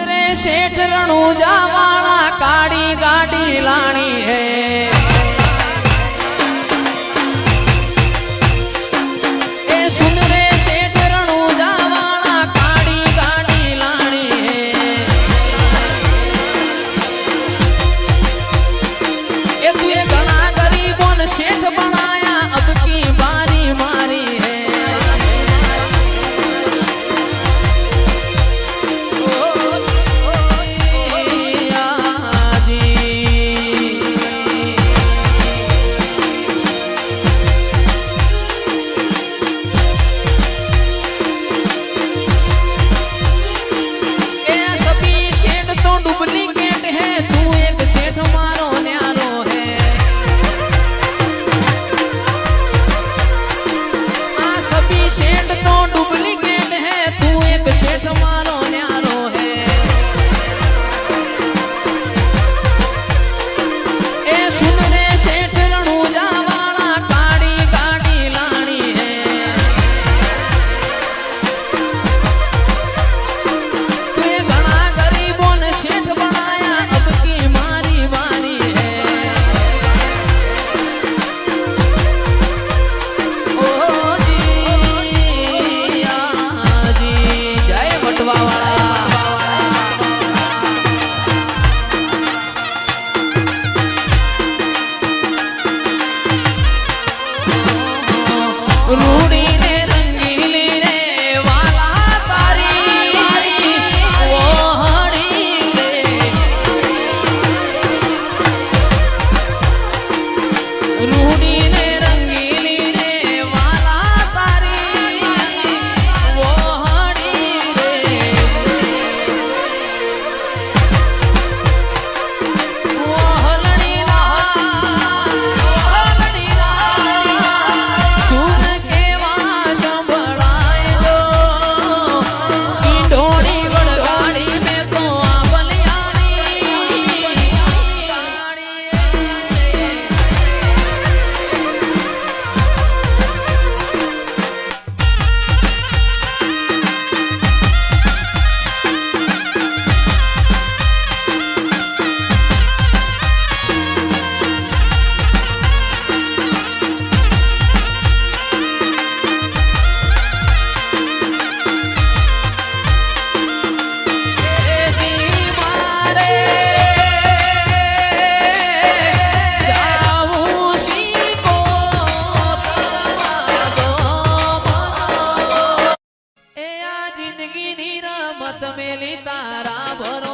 सुंदरे सेठ रणूजा वाला काड़ी गाड़ी लानी है ए सुंदरे सेठ रणूजा वाला काड़ी गाड़ी लानी है ए तू ये घना गरीबों ने सेठ बनाया अब की बारी मारी है डुप्लीकेट है तू एक सेठ मारो न्यारो है आ सभी सेठ तो डुप्लीकेट है तू एक सेठ मारो न्यारो है ए सुन रे सेठ रणूजा वाला काड़ी गाड़ी लानी है तू घना गरीबों ने सेठ बनाया अब की मारी मारी है ओ जी जय बटवा वाला रूड़ी रे रंगीली रे वाला तारी वो हड़ी रे रूड़ी रे रंगीली रे वाला तारी वो हड़ी रे वो हलड़ी ला सुन के वास बढ़ाए दो की ढोड़ी बड़गाड़ी में तो आवलियानी जिंदगी नी रमत मेली तारा भरो